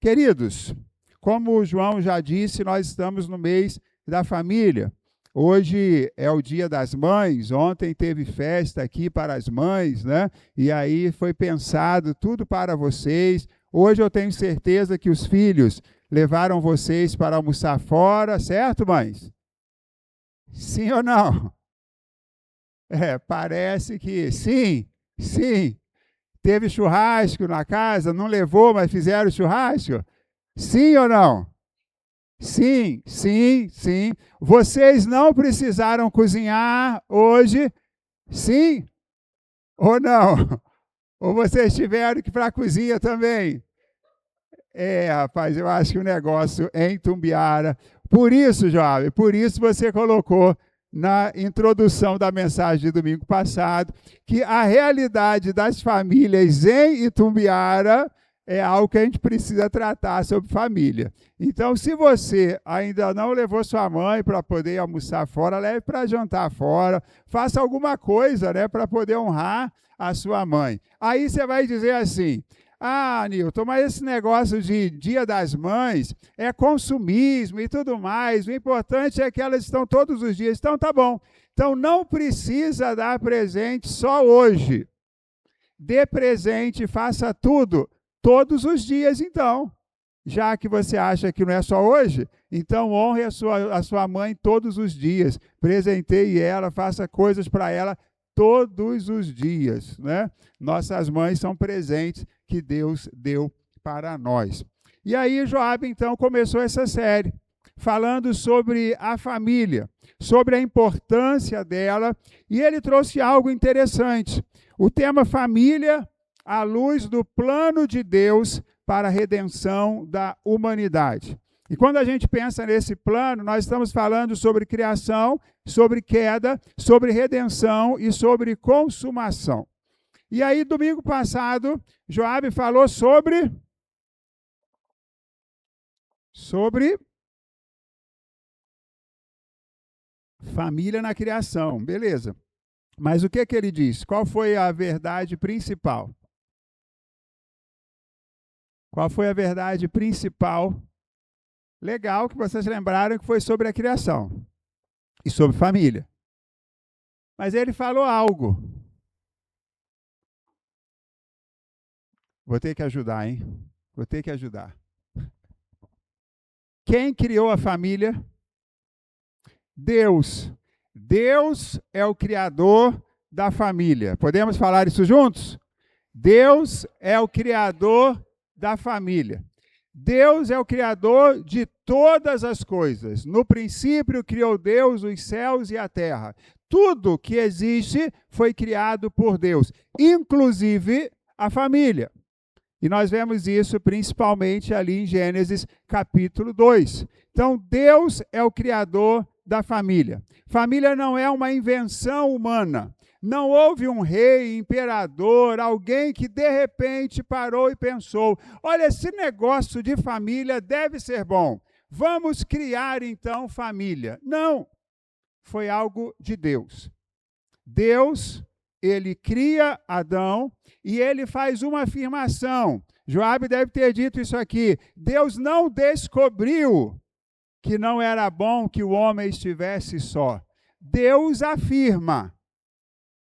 Queridos, como o João já disse, nós estamos no mês da família. Hoje é o Dia das Mães, ontem teve festa aqui para as mães, né? E aí foi pensado tudo para vocês. Hoje eu tenho certeza que os filhos levaram vocês para almoçar fora, certo, mães? Sim ou não? Parece que sim, sim. Teve churrasco na casa, não levou, mas fizeram churrasco? Sim ou não? Sim, sim, sim. Vocês não precisaram cozinhar hoje? Sim ou não? Ou vocês tiveram que ir para a cozinha também? Rapaz, eu acho que o negócio é em Itumbiara. Por isso, jovem, por isso você colocou na introdução da mensagem de domingo passado que a realidade das famílias em Itumbiara é algo que a gente precisa tratar sobre família. Então, se você ainda não levou sua mãe para poder almoçar fora, leve para jantar fora, faça alguma coisa, né, para poder honrar a sua mãe. Aí você vai dizer assim: ah, Nilton, mas esse negócio de Dia das Mães é consumismo e tudo mais. O importante é que elas estão todos os dias. Então, tá bom. Então, não precisa dar presente só hoje. Dê presente, faça tudo todos os dias, então. Já que você acha que não é só hoje, então honre a sua mãe todos os dias. Presenteie ela, faça coisas para ela todos os dias, né? Nossas mães são presentes que Deus deu para nós. E aí Joabe, então, começou essa série, falando sobre a família, sobre a importância dela, e ele trouxe algo interessante. O tema família, à luz do plano de Deus para a redenção da humanidade. E quando a gente pensa nesse plano, nós estamos falando sobre criação, sobre queda, sobre redenção e sobre consumação. E aí, domingo passado, Joabe falou sobre família na criação, beleza. Mas o que ele disse? Qual foi a verdade principal? Qual foi a verdade principal? Legal que vocês lembraram que foi sobre a criação e sobre família. Mas ele falou algo. Vou ter que ajudar, hein? Vou ter que ajudar. Quem criou a família? Deus. Deus é o criador da família. Podemos falar isso juntos? Deus é o criador da família. Deus é o criador de todas as coisas. No princípio criou Deus os céus e a terra. Tudo que existe foi criado por Deus, inclusive a família. E nós vemos isso principalmente ali em Gênesis capítulo 2. Então, Deus é o criador da família. Família não é uma invenção humana. Não houve um rei, imperador, alguém que de repente parou e pensou: olha, esse negócio de família deve ser bom. Vamos criar então família. Não, foi algo de Deus. Deus, ele cria Adão e ele faz uma afirmação. Joabe deve ter dito isso aqui: Deus não descobriu que não era bom que o homem estivesse só. Deus afirma.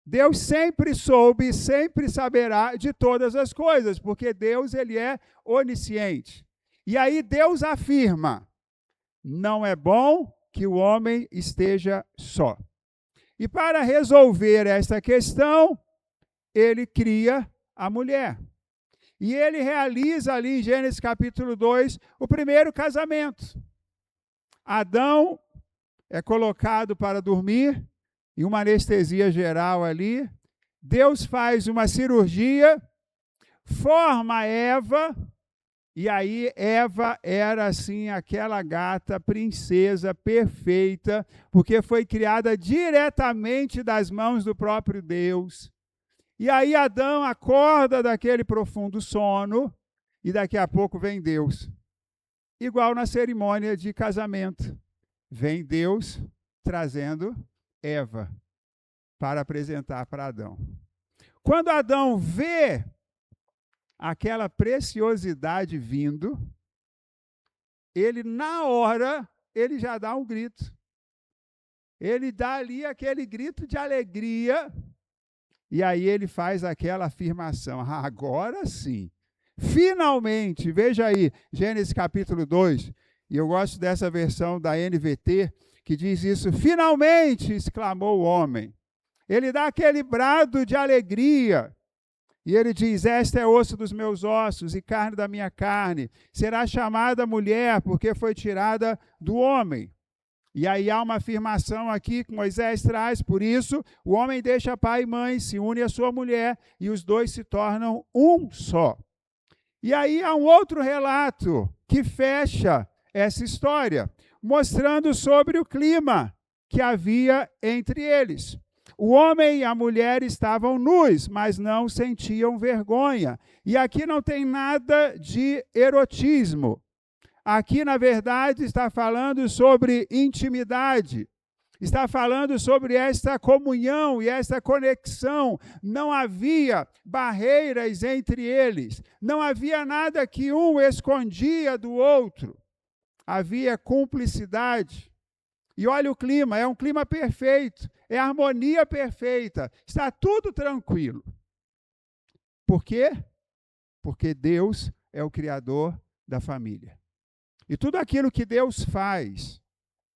Deus sempre soube e sempre saberá de todas as coisas, porque Deus, ele é onisciente. E aí Deus afirma: não é bom que o homem esteja só. E para resolver esta questão, ele cria a mulher. E ele realiza ali em Gênesis capítulo 2 o primeiro casamento. Adão é colocado para dormir em uma anestesia geral ali. Deus faz uma cirurgia, forma Eva, e aí Eva era assim aquela gata princesa perfeita, porque foi criada diretamente das mãos do próprio Deus. E aí Adão acorda daquele profundo sono e daqui a pouco vem Deus. Igual na cerimônia de casamento. Vem Deus trazendo Eva para apresentar para Adão. Quando Adão vê aquela preciosidade vindo, ele na hora, ele já dá um grito. Ele dá ali aquele grito de alegria, e aí ele faz aquela afirmação, agora sim, finalmente, veja aí, Gênesis capítulo 2, e eu gosto dessa versão da NVT, que diz isso, finalmente, exclamou o homem. Ele dá aquele brado de alegria, e ele diz, esta é osso dos meus ossos e carne da minha carne, será chamada mulher, porque foi tirada do homem. E aí há uma afirmação aqui que Moisés traz, por isso, o homem deixa pai e mãe, se une à sua mulher, e os dois se tornam um só. E aí há um outro relato que fecha essa história, mostrando sobre o clima que havia entre eles. O homem e a mulher estavam nus, mas não sentiam vergonha. E aqui não tem nada de erotismo. Aqui, na verdade, está falando sobre intimidade. Está falando sobre esta comunhão e esta conexão. Não havia barreiras entre eles. Não havia nada que um escondia do outro. Havia cumplicidade. E olha o clima, é um clima perfeito, é a harmonia perfeita, está tudo tranquilo. Por quê? Porque Deus é o Criador da família. E tudo aquilo que Deus faz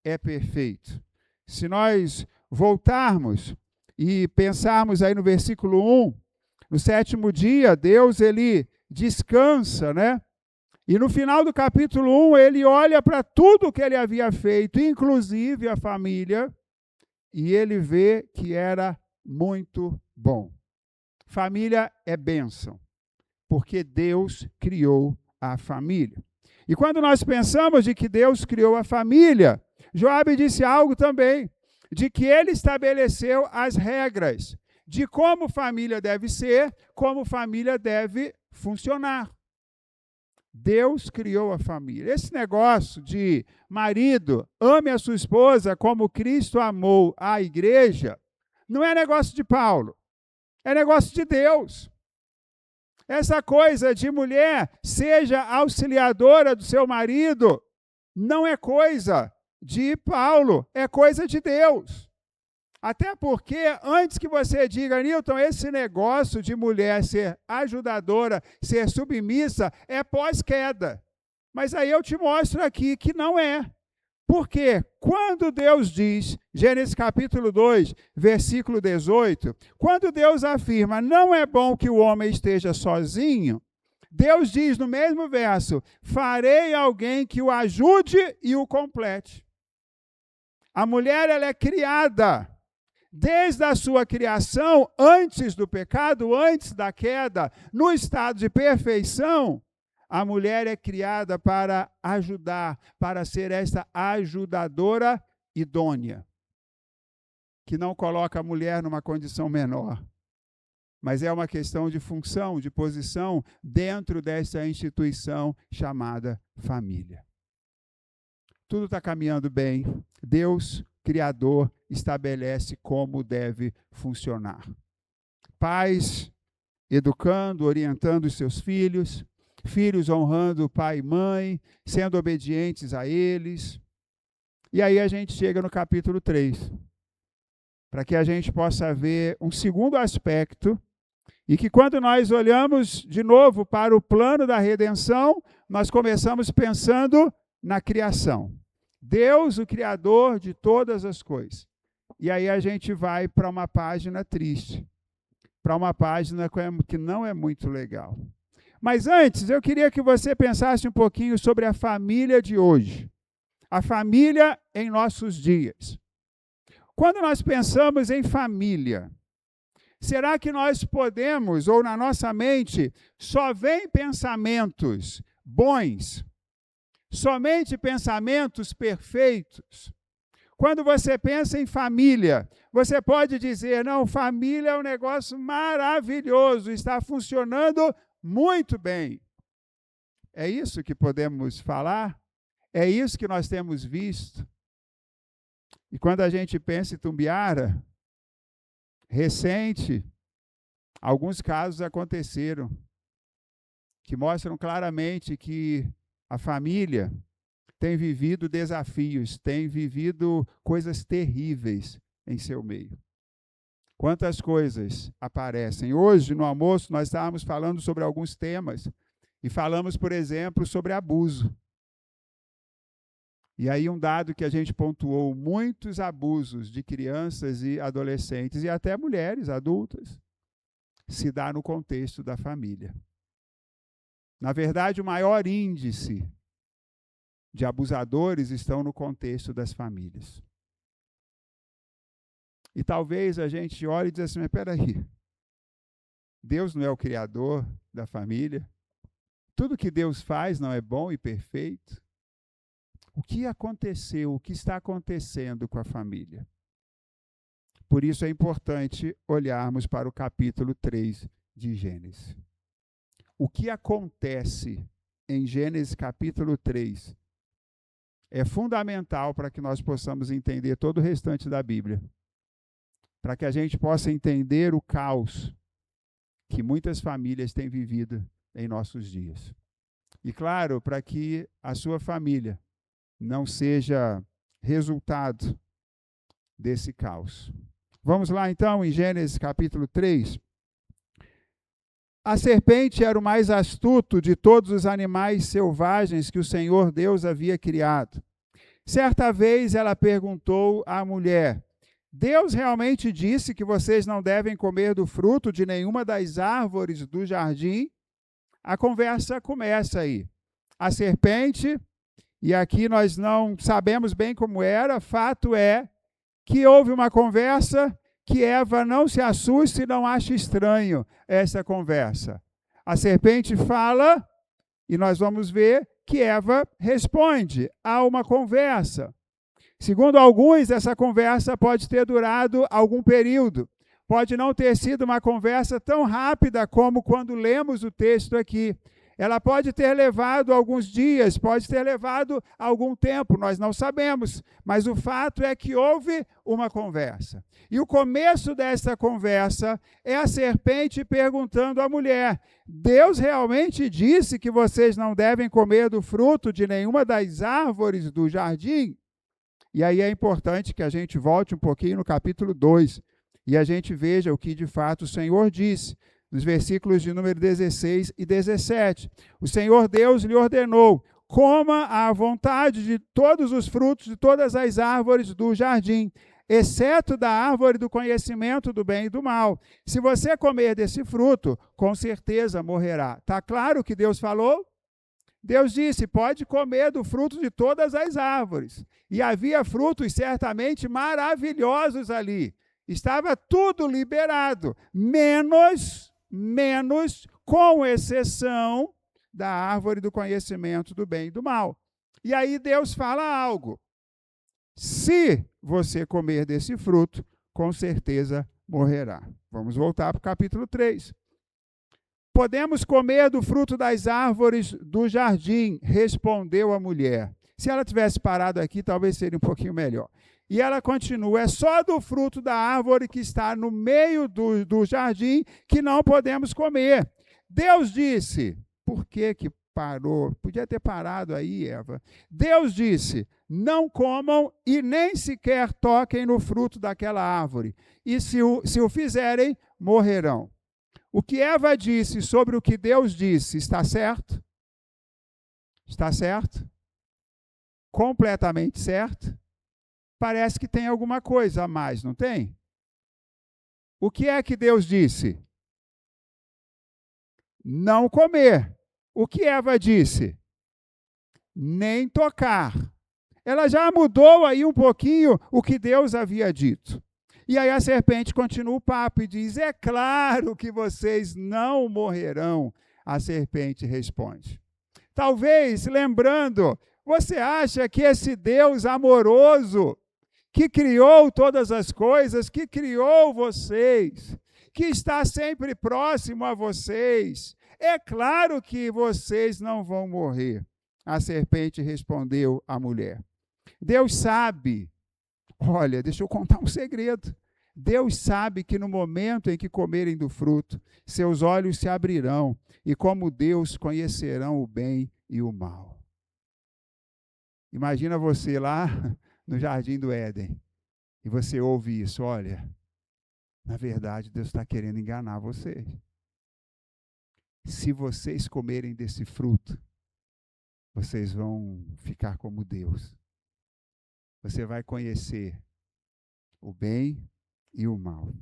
é perfeito. Se nós voltarmos e pensarmos aí no versículo 1, no 7º dia, Deus ele descansa, né? E no final do capítulo 1, ele olha para tudo que ele havia feito, inclusive a família, e ele vê que era muito bom. Família é bênção, porque Deus criou a família. E quando nós pensamos de que Deus criou a família, Joabe disse algo também, de que ele estabeleceu as regras de como família deve ser, como família deve funcionar. Deus criou a família. Esse negócio de marido, ame a sua esposa como Cristo amou a igreja, não é negócio de Paulo, é negócio de Deus. Essa coisa de mulher seja auxiliadora do seu marido, não é coisa de Paulo, é coisa de Deus. Até porque, antes que você diga, Newton, esse negócio de mulher ser ajudadora, ser submissa, é pós-queda. Mas aí eu te mostro aqui que não é. Porque quando Deus diz, Gênesis capítulo 2, versículo 18, quando Deus afirma, não é bom que o homem esteja sozinho, Deus diz no mesmo verso, farei alguém que o ajude e o complete. A mulher, ela é criada. Desde a sua criação, antes do pecado, antes da queda, no estado de perfeição, a mulher é criada para ajudar, para ser essa ajudadora idônea, que não coloca a mulher numa condição menor, mas é uma questão de função, de posição dentro dessa instituição chamada família. Tudo está caminhando bem. Deus, Criador, estabelece como deve funcionar. Pais educando, orientando os seus filhos, filhos honrando pai e mãe, sendo obedientes a eles. E aí a gente chega no capítulo 3, para que a gente possa ver um segundo aspecto, e que quando nós olhamos de novo para o plano da redenção, nós começamos pensando na criação. Deus, o Criador de todas as coisas. E aí a gente vai para uma página triste, para uma página que não é muito legal. Mas antes, eu queria que você pensasse um pouquinho sobre a família de hoje. A família em nossos dias. Quando nós pensamos em família, será que nós podemos, ou na nossa mente, só vem pensamentos bons? Somente pensamentos perfeitos? Quando você pensa em família, você pode dizer, não, família é um negócio maravilhoso, está funcionando muito bem. É isso que podemos falar? É isso que nós temos visto? E quando a gente pensa em Tumbiara, recente, alguns casos aconteceram que mostram claramente que a família tem vivido desafios, tem vivido coisas terríveis em seu meio. Quantas coisas aparecem. Hoje, no almoço, nós estávamos falando sobre alguns temas e falamos, por exemplo, sobre abuso. E aí um dado que a gente pontuou, muitos abusos de crianças e adolescentes e até mulheres adultas se dá no contexto da família. Na verdade, o maior índice de abusadores estão no contexto das famílias. E talvez a gente olhe e diz assim, mas espera aí, Deus não é o criador da família? Tudo que Deus faz não é bom e perfeito? O que aconteceu, o que está acontecendo com a família? Por isso é importante olharmos para o capítulo 3 de Gênesis. O que acontece em Gênesis capítulo 3 é fundamental para que nós possamos entender todo o restante da Bíblia. Para que a gente possa entender o caos que muitas famílias têm vivido em nossos dias. E claro, para que a sua família não seja resultado desse caos. Vamos lá então em Gênesis capítulo 3. A serpente era o mais astuto de todos os animais selvagens que o Senhor Deus havia criado. Certa vez ela perguntou à mulher: Deus realmente disse que vocês não devem comer do fruto de nenhuma das árvores do jardim? A conversa começa aí. A serpente, e aqui nós não sabemos bem como era, fato é que houve uma conversa que Eva não se assuste e não ache estranho essa conversa. A serpente fala e nós vamos ver que Eva responde a uma conversa. Segundo alguns, essa conversa pode ter durado algum período. Pode não ter sido uma conversa tão rápida como quando lemos o texto aqui. Ela pode ter levado alguns dias, pode ter levado algum tempo, nós não sabemos. Mas o fato é que houve uma conversa. E o começo dessa conversa é a serpente perguntando à mulher: Deus realmente disse que vocês não devem comer do fruto de nenhuma das árvores do jardim? E aí é importante que a gente volte um pouquinho no capítulo 2 e a gente veja o que de fato o Senhor disse. Nos versículos de número 16 e 17. O Senhor Deus lhe ordenou: coma à vontade de todos os frutos de todas as árvores do jardim, exceto da árvore do conhecimento do bem e do mal. Se você comer desse fruto, com certeza morrerá. Está claro o que Deus falou? Deus disse: pode comer do fruto de todas as árvores. E havia frutos certamente maravilhosos ali. Estava tudo liberado, menos, com exceção da árvore do conhecimento do bem e do mal. E aí Deus fala algo: se você comer desse fruto, com certeza morrerá. Vamos voltar para o capítulo 3. Podemos comer do fruto das árvores do jardim, respondeu a mulher. Se ela tivesse parado aqui, talvez seria um pouquinho melhor. E ela continua: é só do fruto da árvore que está no meio do jardim que não podemos comer. Deus disse, por que parou? Podia ter parado aí, Eva. Deus disse: não comam e nem sequer toquem no fruto daquela árvore. E se o fizerem, morrerão. O que Eva disse sobre o que Deus disse, está certo? Está certo? Completamente certo? Parece que tem alguma coisa a mais, não tem? O que é que Deus disse? Não comer. O que Eva disse? Nem tocar. Ela já mudou aí um pouquinho o que Deus havia dito. E aí a serpente continua o papo e diz: é claro que vocês não morrerão. A serpente responde. Talvez, lembrando, você acha que esse Deus amoroso, que criou todas as coisas, que criou vocês, que está sempre próximo a vocês, é claro que vocês não vão morrer. A serpente respondeu à mulher: Deus sabe. Olha, deixa eu contar um segredo. Deus sabe que no momento em que comerem do fruto, seus olhos se abrirão e, como Deus, conhecerão o bem e o mal. Imagina você lá no Jardim do Éden, e você ouve isso, olha, na verdade Deus está querendo enganar vocês. Se vocês comerem desse fruto, vocês vão ficar como Deus. Você vai conhecer o bem e o mal.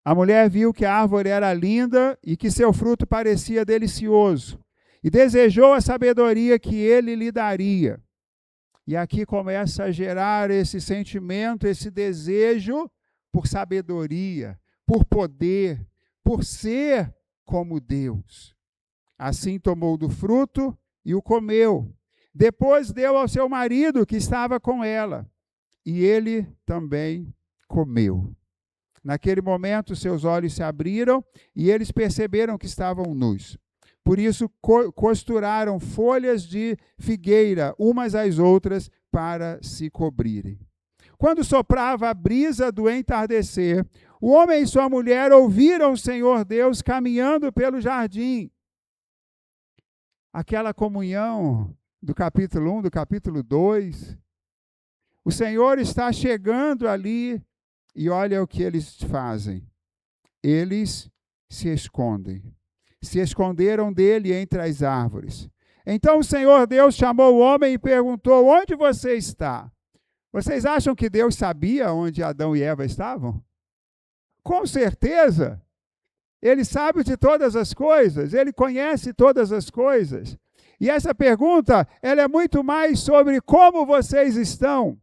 A mulher viu que a árvore era linda e que seu fruto parecia delicioso, e desejou a sabedoria que ele lhe daria. E aqui começa a gerar esse sentimento, esse desejo por sabedoria, por poder, por ser como Deus. Assim tomou do fruto e o comeu. Depois deu ao seu marido que estava com ela, e ele também comeu. Naquele momento, seus olhos se abriram e eles perceberam que estavam nus. Por isso, costuraram folhas de figueira umas às outras para se cobrirem. Quando soprava a brisa do entardecer, o homem e sua mulher ouviram o Senhor Deus caminhando pelo jardim. Aquela comunhão do capítulo 1, do capítulo 2. O Senhor está chegando ali e olha o que eles fazem. Eles se escondem. Se esconderam dele entre as árvores. Então o Senhor Deus chamou o homem e perguntou: onde você está? Vocês acham que Deus sabia onde Adão e Eva estavam? Com certeza. Ele sabe de todas as coisas, ele conhece todas as coisas. E essa pergunta, ela é muito mais sobre como vocês estão.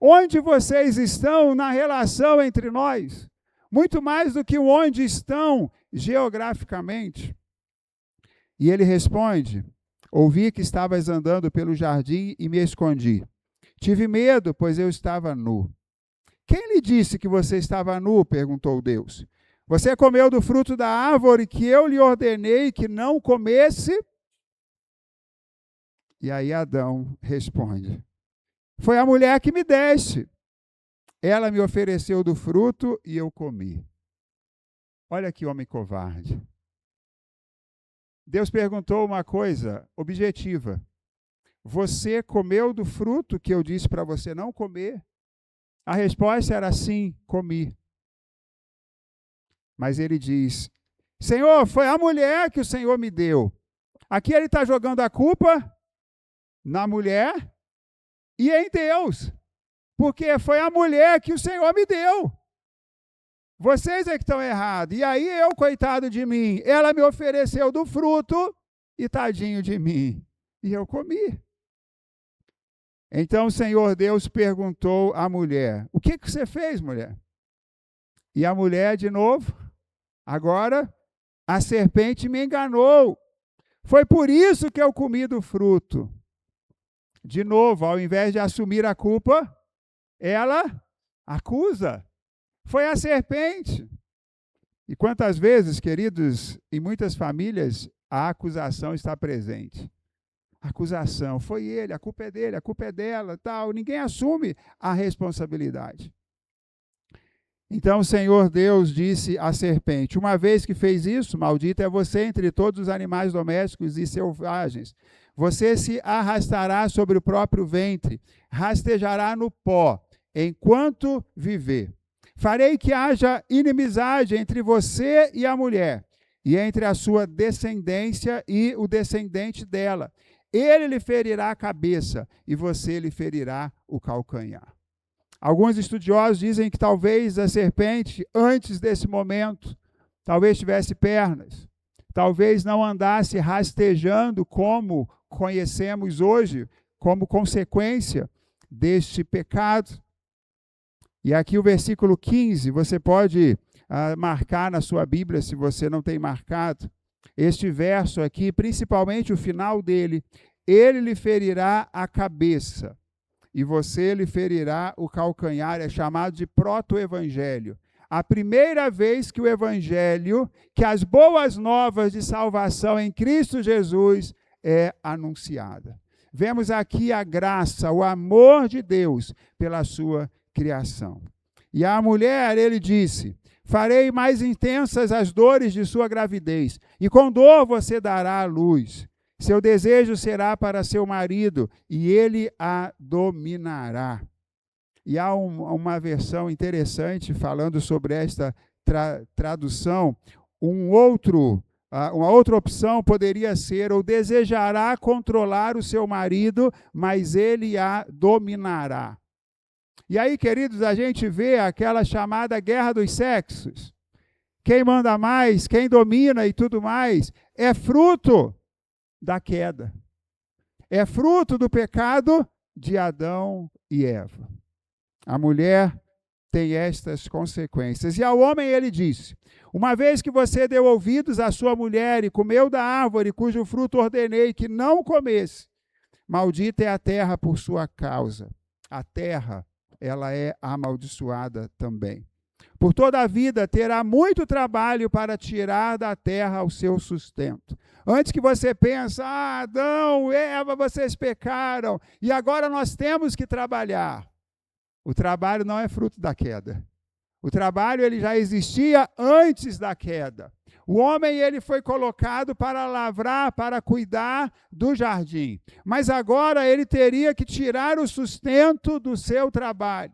Onde vocês estão na relação entre nós. Muito mais do que onde estão geograficamente. E ele responde: ouvi que estavas andando pelo jardim e me escondi. Tive medo, pois eu estava nu. Quem lhe disse que você estava nu? Perguntou Deus. Você comeu do fruto da árvore que eu lhe ordenei que não comesse? E aí Adão responde: foi a mulher que me deste. Ela me ofereceu do fruto e eu comi. Olha que homem covarde. Deus perguntou uma coisa objetiva. Você comeu do fruto que eu disse para você não comer? A resposta era sim, comi. Mas ele diz: Senhor, foi a mulher que o Senhor me deu. Aqui ele está jogando a culpa na mulher e em Deus. Porque foi a mulher que o Senhor me deu. Vocês é que estão errados. E aí eu, coitado de mim, ela me ofereceu do fruto e tadinho de mim. E eu comi. Então o Senhor Deus perguntou à mulher: o que você fez, mulher? E a mulher, de novo, agora, a serpente me enganou. Foi por isso que eu comi do fruto. De novo, ao invés de assumir a culpa, ela acusa. Foi a serpente. E quantas vezes, queridos, em muitas famílias, a acusação está presente. Acusação, foi ele, a culpa é dele, a culpa é dela, tal. Ninguém assume a responsabilidade. Então o Senhor Deus disse à serpente: uma vez que fez isso, maldita é você entre todos os animais domésticos e selvagens. Você se arrastará sobre o próprio ventre, rastejará no pó, enquanto viver. Farei que haja inimizade entre você e a mulher, e entre a sua descendência e o descendente dela. Ele lhe ferirá a cabeça, e você lhe ferirá o calcanhar. Alguns estudiosos dizem que talvez a serpente, antes desse momento, talvez tivesse pernas, talvez não andasse rastejando como conhecemos hoje, como consequência deste pecado. E aqui o versículo 15, você pode marcar na sua Bíblia, se você não tem marcado, este verso aqui, principalmente o final dele: ele lhe ferirá a cabeça e você lhe ferirá o calcanhar. É chamado de proto-evangelho. A primeira vez que o evangelho, que as boas novas de salvação em Cristo Jesus é anunciada. Vemos aqui a graça, o amor de Deus pela sua criação. E à mulher ele disse: farei mais intensas as dores de sua gravidez, e com dor você dará à luz. Seu desejo será para seu marido e ele a dominará. E há uma versão interessante falando sobre esta tradução. Uma outra opção poderia ser: ou desejará controlar o seu marido, mas ele a dominará. E aí, queridos, a gente vê aquela chamada guerra dos sexos. Quem manda mais, quem domina e tudo mais, é fruto da queda. É fruto do pecado de Adão e Eva. A mulher tem estas consequências. E ao homem ele disse: uma vez que você deu ouvidos à sua mulher e comeu da árvore cujo fruto ordenei que não comesse, maldita é a terra por sua causa. A terra, ela é amaldiçoada também. Por toda a vida terá muito trabalho para tirar da terra o seu sustento. Antes que você pense: Adão, Eva, vocês pecaram, e agora nós temos que trabalhar. O trabalho não é fruto da queda. O trabalho ele já existia antes da queda. O homem ele foi colocado para lavrar, para cuidar do jardim. Mas agora ele teria que tirar o sustento do seu trabalho.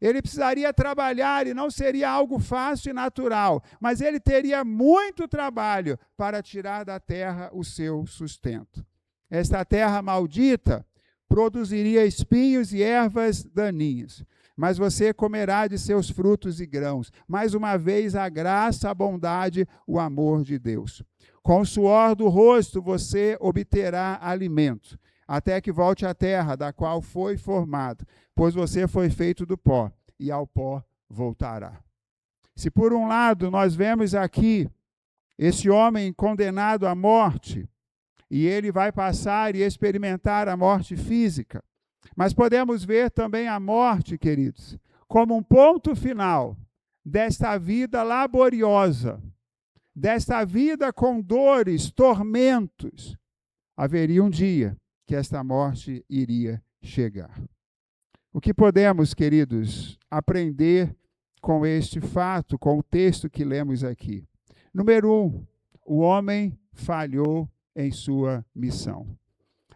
Ele precisaria trabalhar e não seria algo fácil e natural, mas ele teria muito trabalho para tirar da terra o seu sustento. Esta terra maldita produziria espinhos e ervas daninhas, mas você comerá de seus frutos e grãos. Mais uma vez, a graça, a bondade, o amor de Deus. Com o suor do rosto você obterá alimento, até que volte à terra, da qual foi formado, pois você foi feito do pó, e ao pó voltará. Se por um lado nós vemos aqui esse homem condenado à morte, e ele vai passar e experimentar a morte física, mas podemos ver também a morte, queridos, como um ponto final desta vida laboriosa, desta vida com dores, tormentos. Haveria um dia que esta morte iria chegar. O que podemos, queridos, aprender com este fato, com o texto que lemos aqui? Número 1, o homem falhou em sua missão.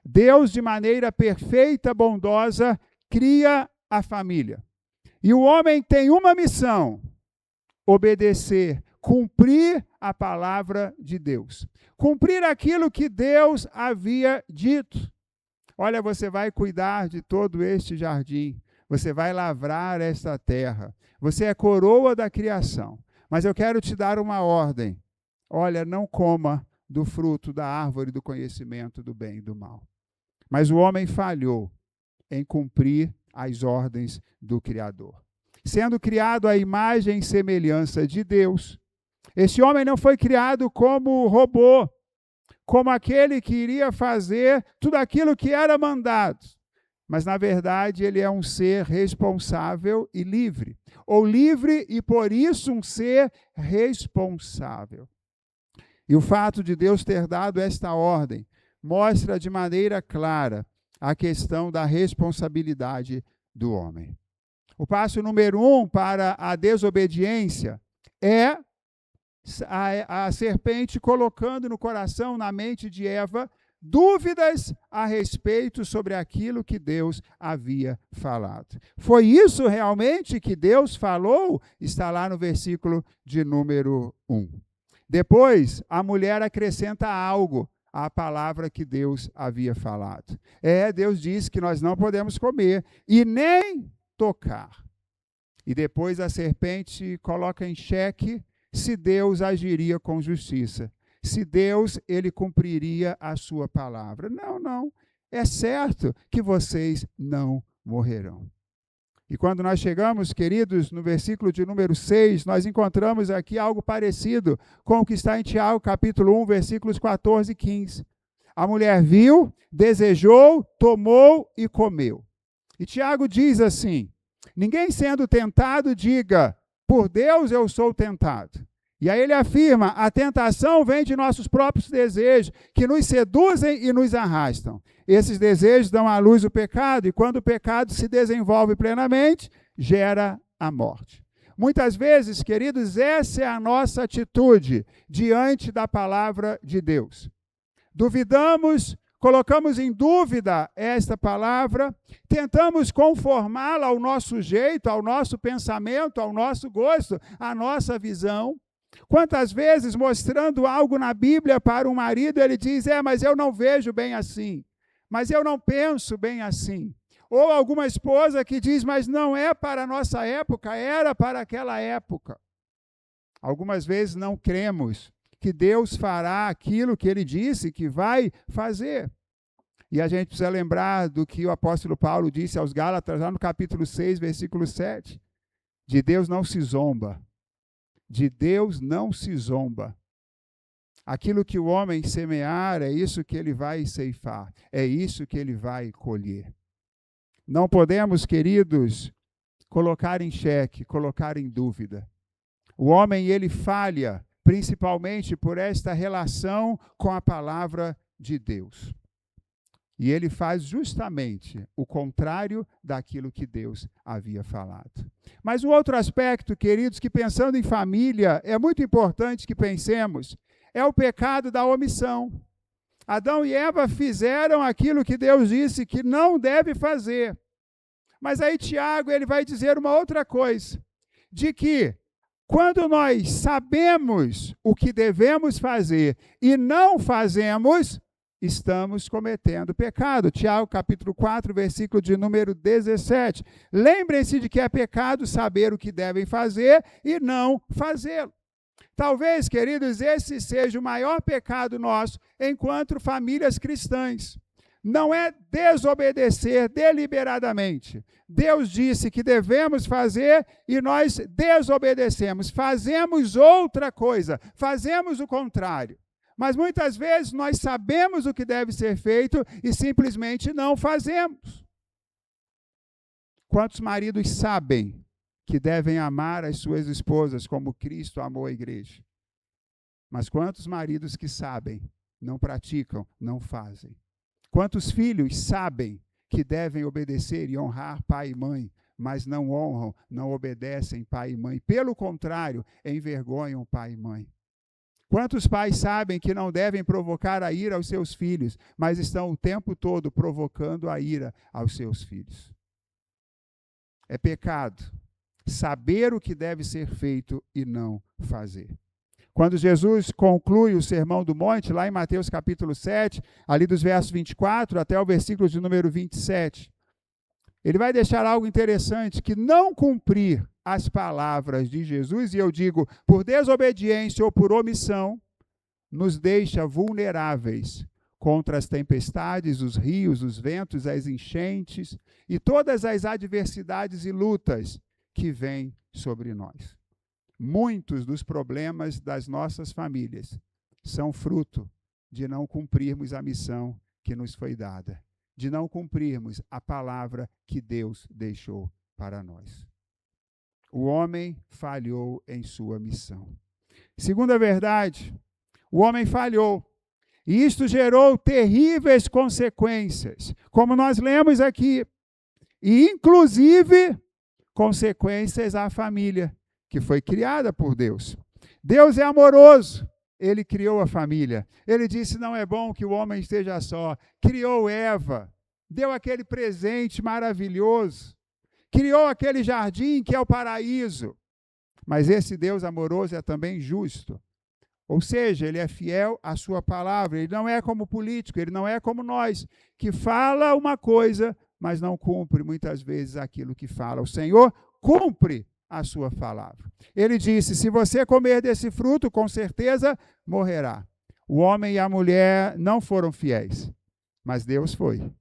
Deus, de maneira perfeita, bondosa, cria a família. E o homem tem uma missão: obedecer, cumprir a palavra de Deus. Cumprir aquilo que Deus havia dito. Olha, você vai cuidar de todo este jardim, você vai lavrar esta terra, você é coroa da criação, mas eu quero te dar uma ordem: olha, não coma do fruto da árvore do conhecimento do bem e do mal. Mas o homem falhou em cumprir as ordens do Criador. Sendo criado à imagem e semelhança de Deus, esse homem não foi criado como robô, como aquele que iria fazer tudo aquilo que era mandado. Mas, na verdade, ele é um ser responsável e livre. Ou livre e, por isso, um ser responsável. E o fato de Deus ter dado esta ordem mostra de maneira clara a questão da responsabilidade do homem. O passo número 1 para a desobediência é a serpente colocando no coração, na mente de Eva, dúvidas a respeito sobre aquilo que Deus havia falado. Foi isso realmente que Deus falou? Está lá no versículo de número 1. Depois, a mulher acrescenta algo à palavra que Deus havia falado. Deus disse que nós não podemos comer e nem tocar. E depois a serpente coloca em xeque se Deus agiria com justiça, se Deus ele cumpriria a sua palavra. Não, é certo que vocês não morrerão. E quando nós chegamos, queridos, no versículo de número 6, nós encontramos aqui algo parecido com o que está em Tiago, capítulo 1, versículos 14 e 15. A mulher viu, desejou, tomou e comeu. E Tiago diz assim: ninguém sendo tentado diga, por Deus eu sou tentado. E aí ele afirma, a tentação vem de nossos próprios desejos, que nos seduzem e nos arrastam. Esses desejos dão à luz o pecado, e quando o pecado se desenvolve plenamente, gera a morte. Muitas vezes, queridos, essa é a nossa atitude diante da palavra de Deus. duvidamos, colocamos em dúvida esta palavra, tentamos conformá-la ao nosso jeito, ao nosso pensamento, ao nosso gosto, à nossa visão. Quantas vezes, mostrando algo na Bíblia para um marido, ele diz, mas eu não vejo bem assim, mas eu não penso bem assim. Ou alguma esposa que diz, mas não é para a nossa época, era para aquela época. Algumas vezes não cremos que Deus fará aquilo que ele disse que vai fazer. E a gente precisa lembrar do que o apóstolo Paulo disse aos Gálatas, lá no capítulo 6, versículo 7. De Deus não se zomba. De Deus não se zomba. Aquilo que o homem semear, é isso que ele vai ceifar. É isso que ele vai colher. Não podemos, queridos, colocar em xeque, colocar em dúvida. O homem, ele falha, principalmente por esta relação com a palavra de Deus. E ele faz justamente o contrário daquilo que Deus havia falado. Mas um outro aspecto, queridos, que pensando em família, é muito importante que pensemos, é o pecado da omissão. Adão e Eva fizeram aquilo que Deus disse que não deve fazer. Mas aí Tiago, ele vai dizer uma outra coisa, de que quando nós sabemos o que devemos fazer e não fazemos, estamos cometendo pecado. Tiago, capítulo 4, versículo de número 17. Lembrem-se de que é pecado saber o que devem fazer e não fazê-lo. Talvez, queridos, esse seja o maior pecado nosso enquanto famílias cristãs. Não é desobedecer deliberadamente. Deus disse que devemos fazer e nós desobedecemos. Fazemos outra coisa, fazemos o contrário. Mas muitas vezes nós sabemos o que deve ser feito e simplesmente não fazemos. Quantos maridos sabem que devem amar as suas esposas como Cristo amou a igreja? Mas quantos maridos que sabem, não praticam, não fazem? Quantos filhos sabem que devem obedecer e honrar pai e mãe, mas não honram, não obedecem pai e mãe? Pelo contrário, envergonham pai e mãe. Quantos pais sabem que não devem provocar a ira aos seus filhos, mas estão o tempo todo provocando a ira aos seus filhos? É pecado saber o que deve ser feito e não fazer. Quando Jesus conclui o Sermão do Monte, lá em Mateus capítulo 7, ali dos versos 24 até o versículo de número 27, ele vai deixar algo interessante, que não cumprir as palavras de Jesus, e eu digo, por desobediência ou por omissão, nos deixa vulneráveis contra as tempestades, os rios, os ventos, as enchentes e todas as adversidades e lutas que vêm sobre nós. Muitos dos problemas das nossas famílias são fruto de não cumprirmos a missão que nos foi dada, de não cumprirmos a palavra que Deus deixou para nós. O homem falhou em sua missão. Segunda verdade, o homem falhou. E isto gerou terríveis consequências, como nós lemos aqui. E, inclusive, consequências à família, que foi criada por Deus. Deus é amoroso. Ele criou a família. Ele disse, não é bom que o homem esteja só. Criou Eva. Deu aquele presente maravilhoso. Criou aquele jardim que é o paraíso. Mas esse Deus amoroso é também justo. Ou seja, ele é fiel à sua palavra. Ele não é como político, ele não é como nós, que fala uma coisa, mas não cumpre muitas vezes aquilo que fala. O Senhor cumpre a sua palavra. Ele disse, se você comer desse fruto, com certeza morrerá. O homem e a mulher não foram fiéis, mas Deus foi.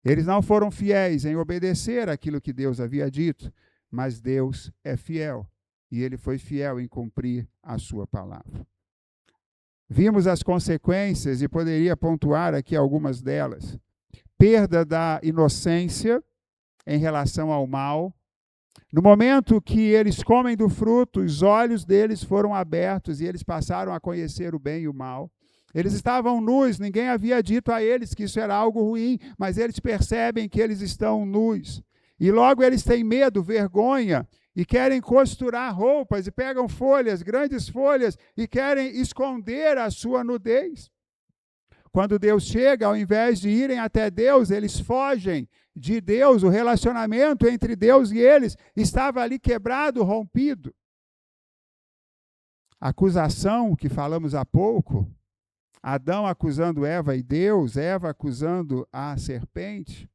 Eles não foram fiéis em obedecer aquilo que Deus havia dito, mas Deus é fiel, e ele foi fiel em cumprir a sua palavra. Vimos as consequências, e poderia pontuar aqui algumas delas. Perda da inocência em relação ao mal. No momento que eles comem do fruto, os olhos deles foram abertos e eles passaram a conhecer o bem e o mal. Eles estavam nus, ninguém havia dito a eles que isso era algo ruim, mas eles percebem que eles estão nus. E logo eles têm medo, vergonha, e querem costurar roupas, e pegam folhas, grandes folhas, e querem esconder a sua nudez. Quando Deus chega, ao invés de irem até Deus, eles fogem de Deus. O relacionamento entre Deus e eles estava ali quebrado, rompido. A acusação que falamos há pouco, Adão acusando Eva e Deus, Eva acusando a serpente.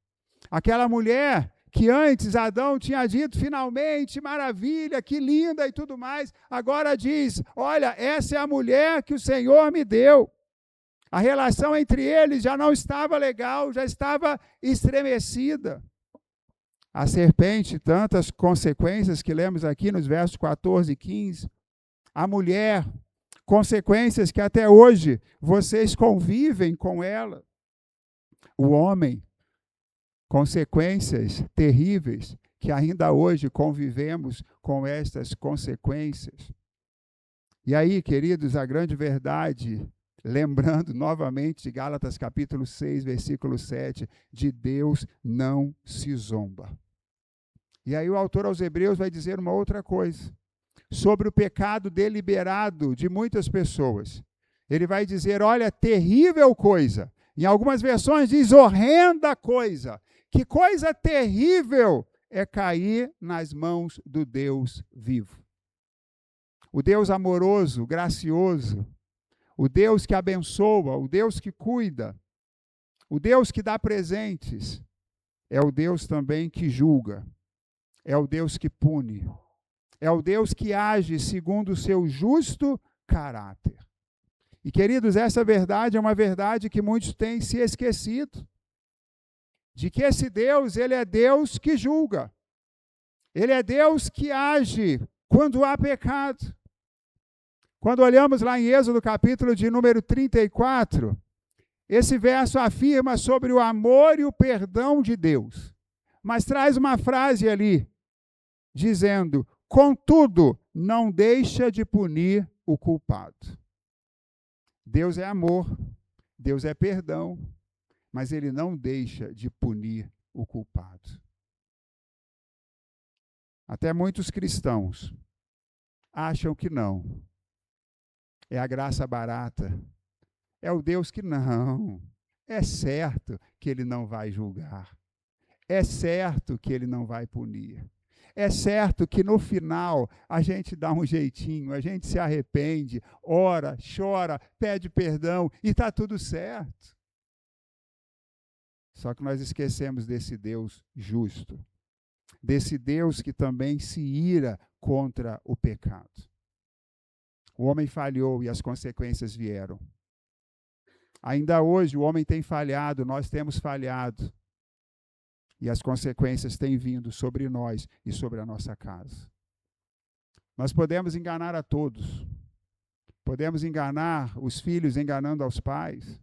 Aquela mulher que antes Adão tinha dito, finalmente, maravilha, que linda e tudo mais, agora diz, olha, essa é a mulher que o Senhor me deu. A relação entre eles já não estava legal, já estava estremecida. A serpente, tantas consequências que lemos aqui nos versos 14 e 15. A mulher, consequências que até hoje vocês convivem com ela. O homem, consequências terríveis que ainda hoje convivemos com estas consequências. E aí, queridos, a grande verdade, lembrando novamente de Gálatas capítulo 6, versículo 7, de Deus não se zomba. E aí o autor aos Hebreus vai dizer uma outra coisa, sobre o pecado deliberado de muitas pessoas. Ele vai dizer, olha, terrível coisa. Em algumas versões diz horrenda coisa. Que coisa terrível é cair nas mãos do Deus vivo. O Deus amoroso, gracioso, o Deus que abençoa, o Deus que cuida, o Deus que dá presentes, é o Deus também que julga, é o Deus que pune, é o Deus que age segundo o seu justo caráter. E, queridos, essa verdade é uma verdade que muitos têm se esquecido, de que esse Deus, ele é Deus que julga, ele é Deus que age quando há pecado. Quando olhamos lá em Êxodo, capítulo de número 34, esse verso afirma sobre o amor e o perdão de Deus. Mas traz uma frase ali, dizendo, contudo, não deixa de punir o culpado. Deus é amor, Deus é perdão, mas ele não deixa de punir o culpado. Até muitos cristãos acham que não. É a graça barata. É o Deus que não. É certo que ele não vai julgar. É certo que ele não vai punir. É certo que no final a gente dá um jeitinho, a gente se arrepende, ora, chora, pede perdão e está tudo certo. Só que nós esquecemos desse Deus justo, desse Deus que também se ira contra o pecado. O homem falhou e as consequências vieram. Ainda hoje o homem tem falhado, nós temos falhado. E as consequências têm vindo sobre nós e sobre a nossa casa. Nós podemos enganar a todos. Podemos enganar os filhos enganando aos pais.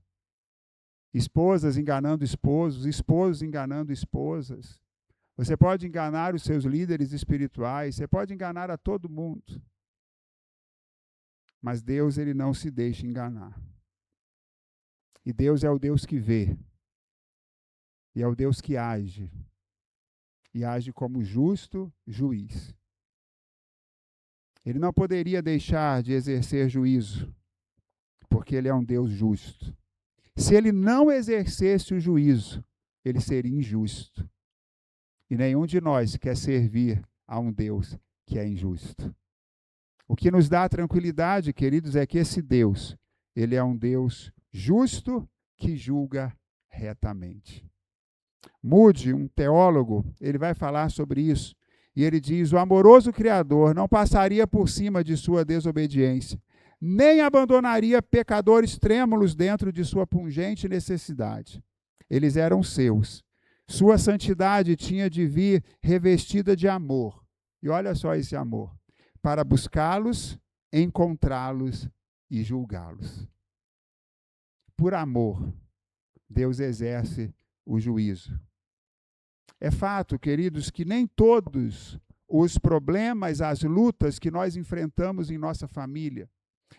Esposas enganando esposos, esposos enganando esposas. Você pode enganar os seus líderes espirituais, você pode enganar a todo mundo. Mas Deus, ele não se deixa enganar. E Deus é o Deus que vê. E é o Deus que age. E age como justo juiz. Ele não poderia deixar de exercer juízo, porque ele é um Deus justo. Se ele não exercesse o juízo, ele seria injusto. E nenhum de nós quer servir a um Deus que é injusto. O que nos dá tranquilidade, queridos, é que esse Deus, ele é um Deus justo que julga retamente. Moody, um teólogo, ele vai falar sobre isso. E ele diz, o amoroso Criador não passaria por cima de sua desobediência, nem abandonaria pecadores trêmulos dentro de sua pungente necessidade. Eles eram seus. Sua santidade tinha de vir revestida de amor. E olha só esse amor. Para buscá-los, encontrá-los e julgá-los. Por amor, Deus exerce o juízo. É fato, queridos, que nem todos os problemas, as lutas que nós enfrentamos em nossa família,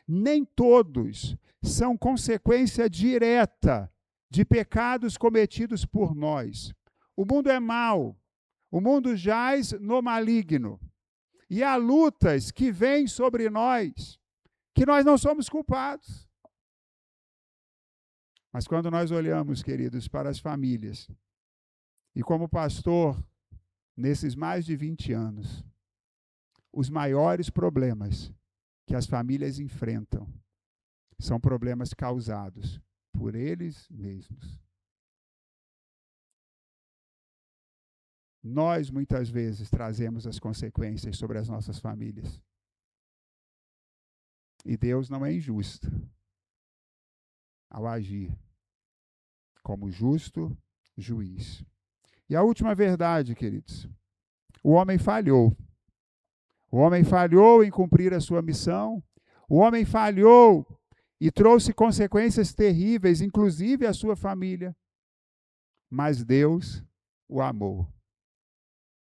nem todos são consequência direta de pecados cometidos por nós. O mundo é mau, o mundo jaz no maligno. E há lutas que vêm sobre nós, que nós não somos culpados. Mas quando nós olhamos, queridos, para as famílias, e como pastor, nesses mais de 20 anos, os maiores problemas que as famílias enfrentam são problemas causados por eles mesmos. Nós, muitas vezes, trazemos as consequências sobre as nossas famílias. E Deus não é injusto ao agir como justo juiz. E a última verdade, queridos, o homem falhou. O homem falhou em cumprir a sua missão. O homem falhou e trouxe consequências terríveis, inclusive à sua família. Mas Deus o amou.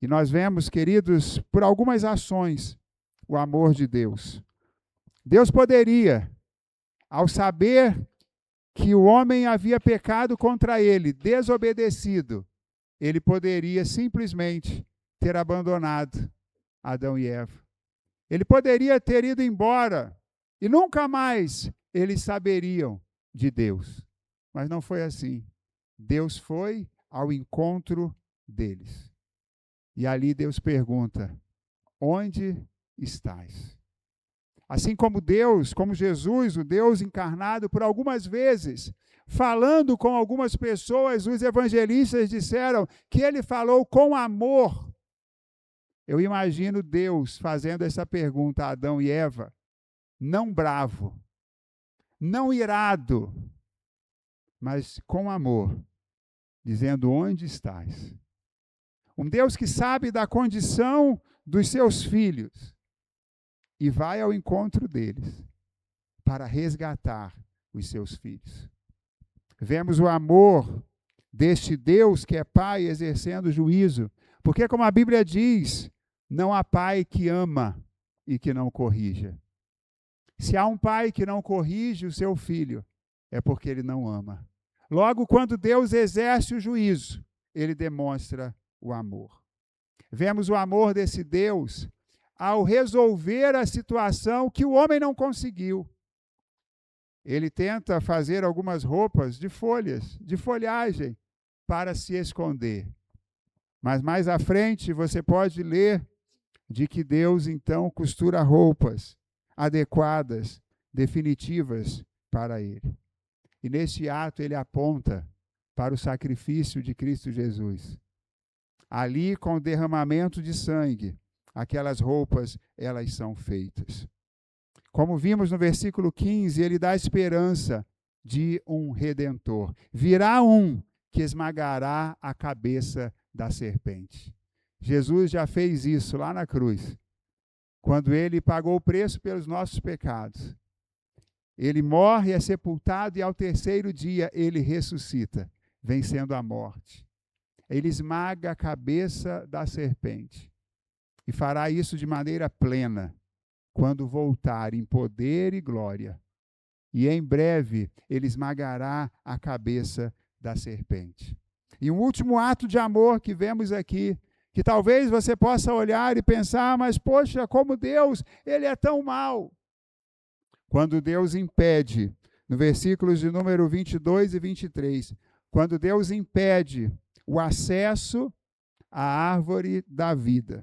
E nós vemos, queridos, por algumas ações, o amor de Deus. Deus poderia, ao saber que o homem havia pecado contra ele, desobedecido, ele poderia simplesmente ter abandonado Adão e Eva. Ele poderia ter ido embora e nunca mais eles saberiam de Deus. Mas não foi assim. Deus foi ao encontro deles. E ali Deus pergunta: onde estás? Assim como Deus, como Jesus, o Deus encarnado, por algumas vezes, falando com algumas pessoas, os evangelistas disseram que ele falou com amor. Eu imagino Deus fazendo essa pergunta a Adão e Eva, não bravo, não irado, mas com amor, dizendo: onde estás? Um Deus que sabe da condição dos seus filhos e vai ao encontro deles para resgatar os seus filhos. Vemos o amor deste Deus que é Pai exercendo juízo, porque, como a Bíblia diz, não há pai que ama e que não corrija. Se há um pai que não corrige o seu filho, é porque ele não ama. Logo, quando Deus exerce o juízo, ele demonstra o amor. Vemos o amor desse Deus ao resolver a situação que o homem não conseguiu. Ele tenta fazer algumas roupas de folhas, de folhagem, para se esconder. Mas mais à frente você pode ler de que Deus então costura roupas adequadas, definitivas para ele. E neste ato ele aponta para o sacrifício de Cristo Jesus. Ali, com o derramamento de sangue, aquelas roupas, elas são feitas. Como vimos no versículo 15, ele dá esperança de um Redentor. Virá um que esmagará a cabeça da serpente. Jesus já fez isso lá na cruz, quando ele pagou o preço pelos nossos pecados. Ele morre, é sepultado e ao terceiro dia ele ressuscita, vencendo a morte. Ele esmaga a cabeça da serpente e fará isso de maneira plena, quando voltar em poder e glória. E em breve ele esmagará a cabeça da serpente. E um último ato de amor que vemos aqui, que talvez você possa olhar e pensar: mas poxa, como Deus, ele é tão mau. Quando Deus impede, no versículos de número 22 e 23, quando Deus impede o acesso à árvore da vida.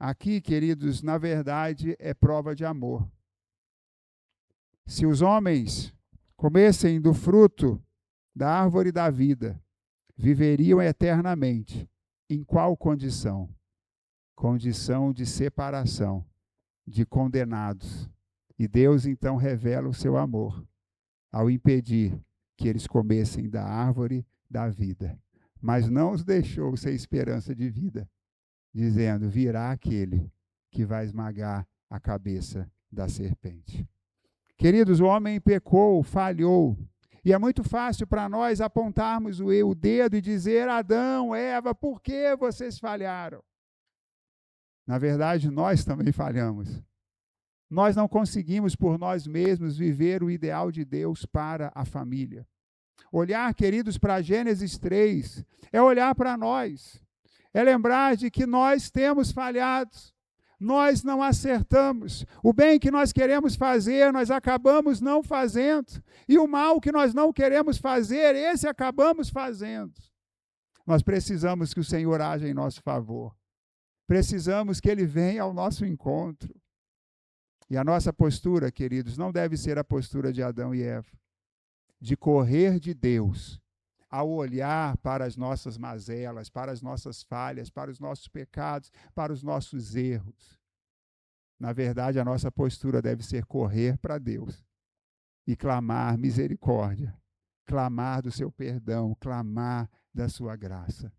Aqui, queridos, na verdade, é prova de amor. Se os homens comessem do fruto da árvore da vida, viveriam eternamente. Em qual condição? Condição de separação, de condenados. E Deus então revela o seu amor ao impedir que eles comessem da árvore da vida. Mas não os deixou sem esperança de vida, dizendo: virá aquele que vai esmagar a cabeça da serpente. Queridos, o homem pecou, falhou. E é muito fácil para nós apontarmos o dedo e dizer: Adão, Eva, por que vocês falharam? Na verdade, nós também falhamos. Nós não conseguimos por nós mesmos viver o ideal de Deus para a família. Olhar, queridos, para Gênesis 3 é olhar para nós. É lembrar de que nós temos falhado. nós não acertamos. O bem que nós queremos fazer, nós acabamos não fazendo. E o mal que nós não queremos fazer, esse acabamos fazendo. Nós precisamos que o Senhor haja em nosso favor. Precisamos que Ele venha ao nosso encontro. E a nossa postura, queridos, não deve ser a postura de Adão e Eva, de correr de Deus, ao olhar para as nossas mazelas, para as nossas falhas, para os nossos pecados, para os nossos erros. Na verdade, a nossa postura deve ser correr para Deus e clamar misericórdia, clamar do seu perdão, clamar da sua graça.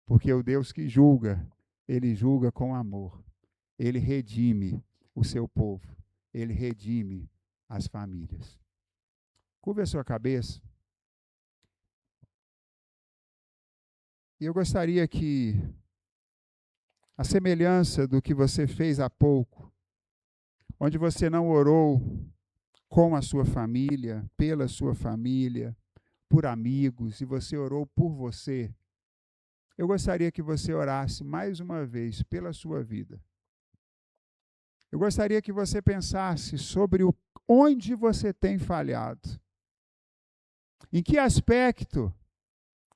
Porque o Deus que julga, Ele julga com amor. Ele redime o seu povo. Ele redime as famílias. Curva a sua cabeça. E eu gostaria que, a semelhança do que você fez há pouco, onde você não orou com a sua família, pela sua família, por amigos, e você orou por você, eu gostaria que você orasse mais uma vez pela sua vida. Eu gostaria que você pensasse sobre onde você tem falhado. Em que aspecto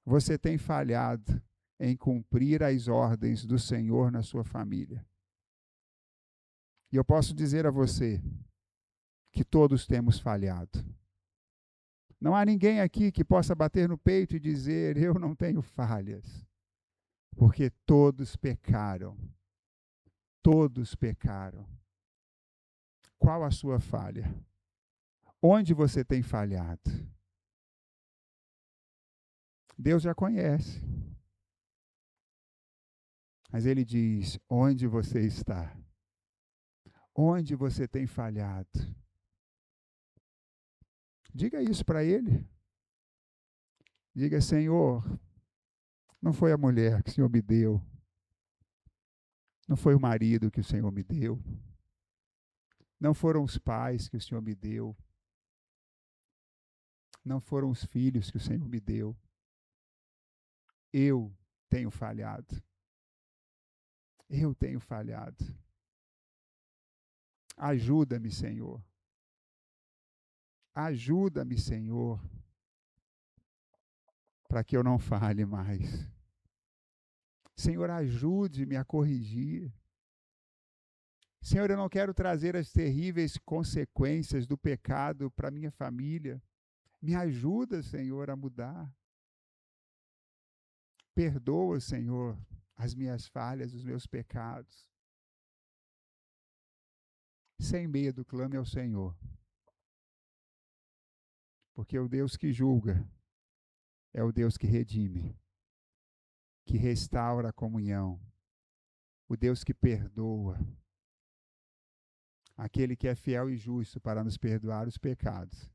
você tem falhado em cumprir as ordens do Senhor na sua família? E eu posso dizer a você que todos temos falhado. Não há ninguém aqui que possa bater no peito e dizer, eu não tenho falhas. Porque todos pecaram. Todos pecaram. Qual a sua falha? Onde você tem falhado? Deus já conhece. Mas Ele diz, onde você está? Onde você tem falhado? Diga isso para Ele. Diga, Senhor, não foi a mulher que o Senhor me deu. Não foi o marido que o Senhor me deu. Não foram os pais que o Senhor me deu. Não foram os filhos que o Senhor me deu. Eu tenho falhado. Eu tenho falhado. Ajuda-me, Senhor. Ajuda-me, Senhor, para que eu não falhe mais. Senhor, ajude-me a corrigir. Senhor, eu não quero trazer as terríveis consequências do pecado para minha família. Me ajuda, Senhor, a mudar. Perdoa, Senhor, as minhas falhas, os meus pecados. Sem medo, clame ao Senhor. Porque o Deus que julga é o Deus que redime, que restaura a comunhão, o Deus que perdoa, aquele que é fiel e justo para nos perdoar os pecados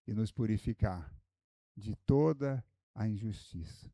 e nos purificar de toda a injustiça.